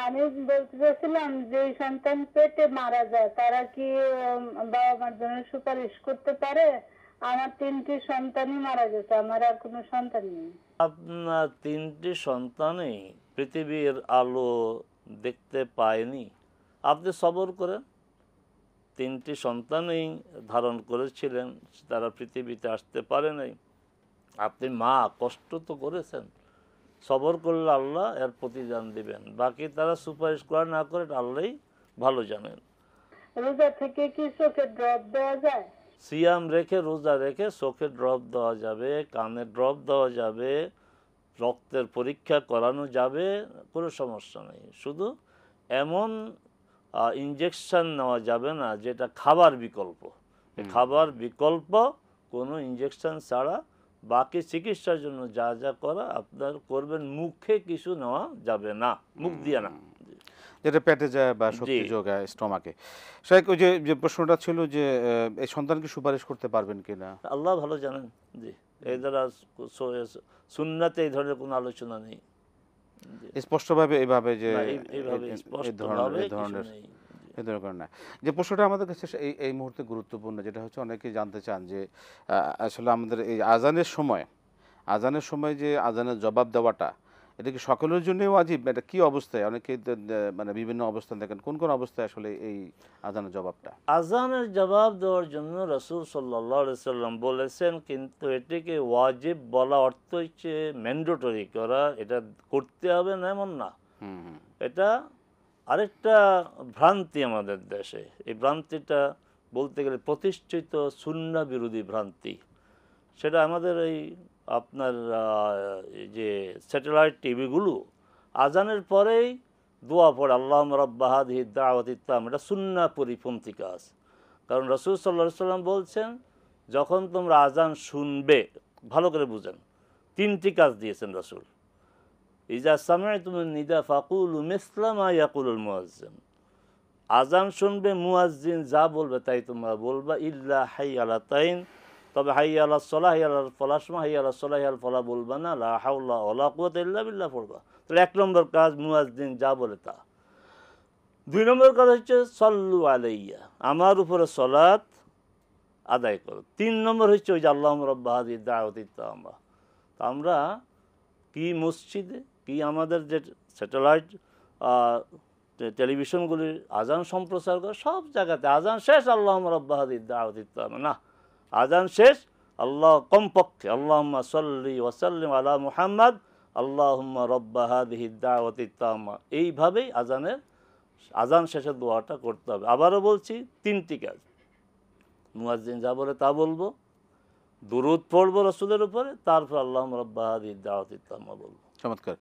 আমি বলতে চাচ্ছিলাম যে সন্তান পেটে মারা যায় তারা কি বাবা মার জন্য সুপারিশ করতে পারে? আমার 3টি সন্তানই মারা গেছে, আমার আর কোনো সন্তান নেই। আপনার 3টি সন্তানই পৃথিবীর আলো দেখতে পায়নি, আপনি সবর করেন। 3টি সন্তানই ধারণ করেছিলেন, তারা পৃথিবীতে আসতে পারে নাই। আপনি মা কষ্ট তো করেছেন, সবর করলে আল্লাহ এর প্রতিদান দিবেন। বাকি তারা সুপারিশ করে না করে আল্লাহই ভালো জানেন। রোজা থেকে কি চোখে ড্রপ দেওয়া যায়? সিয়াম রেখে, রোজা রেখে চোখে ড্রপ দেওয়া যাবে, কানে ড্রপ দেওয়া যাবে, রক্তের পরীক্ষা করানো যাবে, কোনো সমস্যা নেই। শুধু এমন ইনজেকশন নেওয়া যাবে না যেটা খাবার বিকল্প। খাবার বিকল্প কোনো ইনজেকশন ছাড়া বাকি চিকিৎসার জন্য যা যা করা আপনার করবেন, মুখে কিছু নেওয়া যাবে না, মুখ দিয়ে না। যেটা পেটে যায় বা শক্তি যোগায় স্টমাকে। শাইখ, ওই যে যে প্রশ্নটা ছিল যে এই সন্তানকে সুপারিশ করতে পারবেন কিনা? আল্লাহ ভালো জানেন। জি, এই দ্বারা সুন্নাতে এই ধরনের কোনো আলোচনা নেই। স্পষ্টভাবে এইভাবে যে এইভাবে এই স্পষ্টভাবে এই কিছু ধরনের নেই। এই ধরনের না। যে প্রশ্নটা আমাদের কাছে এই মুহূর্তে গুরুত্বপূর্ণ, যেটা হচ্ছে অনেকেই জানতে চান যে আসলে আমাদের এই আজানের সময় যে আজানের জবাব দেওয়াটা, এটা কি সকলের জন্যই ওয়াজিব? এটা কি অবস্থায়? অনেকে মানে বিভিন্ন অবস্থান দেখেন, কোন কোন অবস্থায় আসলে এই আজানের জবাবটা? আজানের জবাব দেওয়ার জন্য রাসূল সাল্লাল্লাহু আলাইহি সাল্লাম বলেছেন, কিন্তু এটিকে ওয়াজিব বলা অর্থ হচ্ছে ম্যান্ডেটরি করা, এটা করতে হবে না এমন না। এটা আরেকটা ভ্রান্তি আমাদের দেশে। এই ভ্রান্তিটা বলতে গেলে প্রতিষ্ঠিত সুন্নাহ বিরোধী ভ্রান্তি। সেটা আমাদের এই আপনার এই যে স্যাটেলাইট টিভিগুলো আজানের পরেই দোয়া পড়ে, আল্লাহুম্মা রাব্বা হাযিহি দাওয়াতিত তাম্মা, এটা সুন্নাহ পরিপন্থী কাজ। কারণ রাসূল সাল্লাল্লাহু আলাইহি সাল্লাম বলছেন, যখন তোমরা আজান শুনবে, ভালো করে বুঝেন, 3টি কাজ দিয়েছেন রাসূল। ইজা সামি'তুমুন নিদা ফাকুলু মিসলা মা ইয়াকুলুল মুয়াজ্জিন, আজান শুনবে, মুয়াজ্জিন যা বলবে তাই তোমরা বলবা, ইল্লা হাইয়া আলা তাইন, তবে হাইয়া আলা সলাহ, হাইয়া আলা ফলাহ সময় হাইয়া আলা সলাহ হাইয়া আল ফলাহ বলবা না, লা হাওলা ওয়ালা কুওয়াতা ইল্লা বিল্লাহ পড়বা। তাহলে 1 নম্বর কাজ, মুয়াজ্জিন যা বলে তা। 2 নম্বর কাজ হচ্ছে সল্লু আলাইয়া, আমার উপরে সলাত আদায় করো। 3 নম্বর হচ্ছে ওই যে আল্লাহুম্মা রাব্বা হাযিহি দাওয়াতিত তাম্মা। আমরা কি মসজিদে, কি আমাদের যে স্যাটেলাইট টেলিভিশনগুলির আজান সম্প্রচার করে, সব জায়গাতে আজান শেষ আল্লাহুম্মা রাব্বা হাযিহি দাওয়াতিত তাম্মা না, আজান শেষ আল্লাহ, কমপক্ষে আল্লাহুম্মা সাল্লি ওয়া সাল্লিম আলা মুহাম্মাদ আল্লাহুম্মা রাব্বা হাযিহি দাওয়াতিত তাম্মা। এইভাবেই আজান শেষের দোয়াটা করতে হবে। আবারও বলছি, 3টি কাজ, মুয়াজ্জিন যা বলে তা বলবো, দুরূদ পড়বো রাসূলের উপরে, তারপর আল্লাহুম্মা রাব্বা হাযিহি দাওয়াতিত তাম্মা বলবো। চমৎকার।